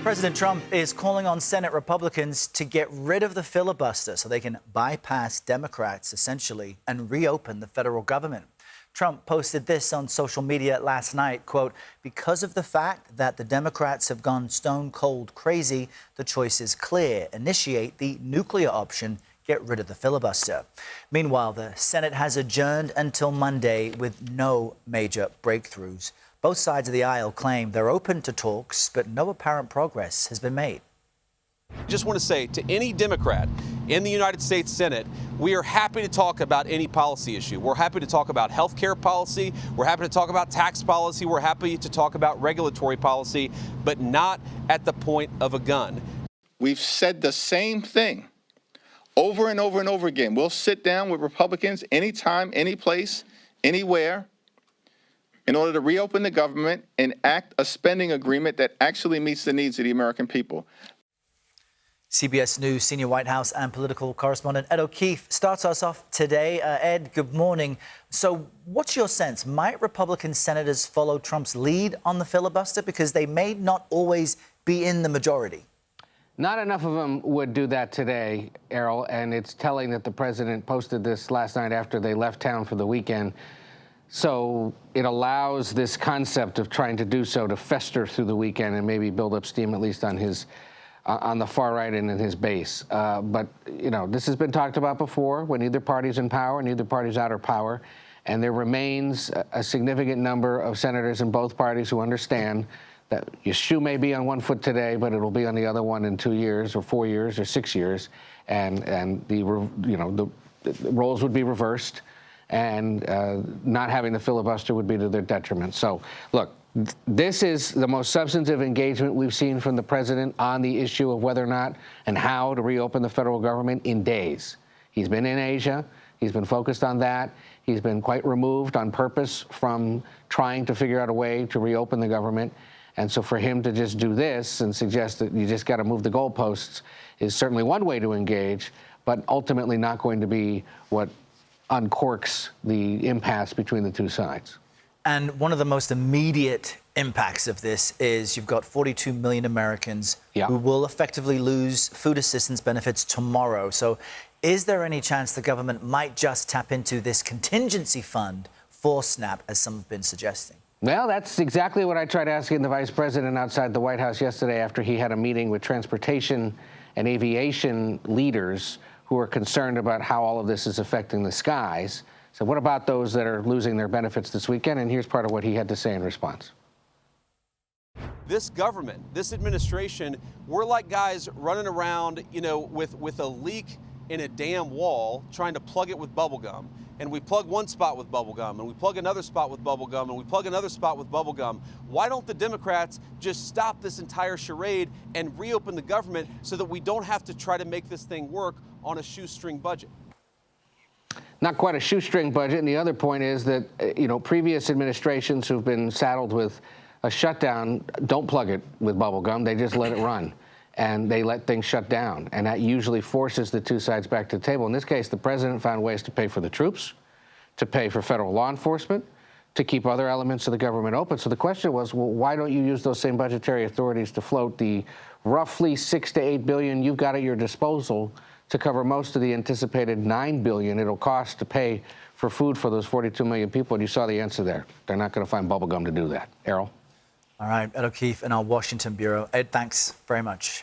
President Trump is calling on Senate Republicans to get rid of the filibuster so they can bypass Democrats, essentially, and reopen the federal government. Trump posted this on social media last night, quote, "Because of the fact that the Democrats have gone stone cold crazy, the choice is clear. Initiate the nuclear option. Get rid of the filibuster." Meanwhile, the Senate has adjourned until Monday with no major breakthroughs. Both sides of the aisle claim they're open to talks, but no apparent progress has been made. I just want to say to any Democrat in the United States Senate, we are happy to talk about any policy issue. We're happy to talk about health care policy. We're happy to talk about tax policy. We're happy to talk about regulatory policy, but not at the point of a gun. We've said the same thing over and over and over again. We'll sit down with Republicans anytime, any place, anywhere, in order to reopen the government and act a spending agreement that actually meets the needs of the American people. CBS News senior White House and political correspondent Ed O'Keefe starts us off today. Ed, good morning. So what's your sense? Might Republican senators follow Trump's lead on the filibuster? Because they may not always be in the majority. Not enough of them would do that today, Errol, and it's telling that the president posted this last night after they left town for the weekend. So it allows this concept of trying to do so to fester through the weekend and maybe build up steam, at least on his on the far right and in his base. But, you know, this has been talked about before when neither party's in power, neither party's out of power. And there remains a significant number of senators in both parties who understand that your shoe may be on one foot today, but it'll be on the other one in 2 years or 4 years or 6 years. And the roles would be reversed. And not having the filibuster would be to their detriment. So, look, this is the most substantive engagement we've seen from the president on the issue of whether or not and how to reopen the federal government in days. He's been in Asia. He's been focused on that. He's been quite removed on purpose from trying to figure out a way to reopen the government. And so for him to just do this and suggest that you just got to move the goalposts is certainly one way to engage, but ultimately not going to be what uncorks the impasse between the two sides. And one of the most immediate impacts of this is you've got 42 million Americans who will effectively lose food assistance benefits tomorrow. So is there any chance the government might just tap into this contingency fund for SNAP, as some have been suggesting? Well, that's exactly what I tried asking the vice president outside the White House yesterday after he had a meeting with transportation and aviation leaders who are concerned about how all of this is affecting the skies. So what about those that are losing their benefits this weekend? And here's part of what he had to say in response. This government, this administration, we're like guys running around, with a leak in a damn wall, trying to plug it with bubble gum. And we plug one spot with bubble gum, and we plug another spot with bubble gum, and we plug another spot with bubble gum. Why don't the Democrats just stop this entire charade and reopen the government so that we don't have to try to make this thing work on a shoestring budget? Not quite a shoestring budget. And the other point is that, previous administrations who've been saddled with a shutdown don't plug it with bubble gum. They just let it run. And they let things shut down. And that usually forces the two sides back to the table. In this case, the president found ways to pay for the troops, to pay for federal law enforcement, to keep other elements of the government open. So the question was, well, why don't you use those same budgetary authorities to float the roughly $6 to $8 billion you've got at your disposal to cover most of the anticipated $9 billion it'll cost to pay for food for those 42 million people? And you saw the answer there. They're not going to find bubble gum to do that. Errol? All right, Ed O'Keefe in our Washington bureau. Ed, thanks very much.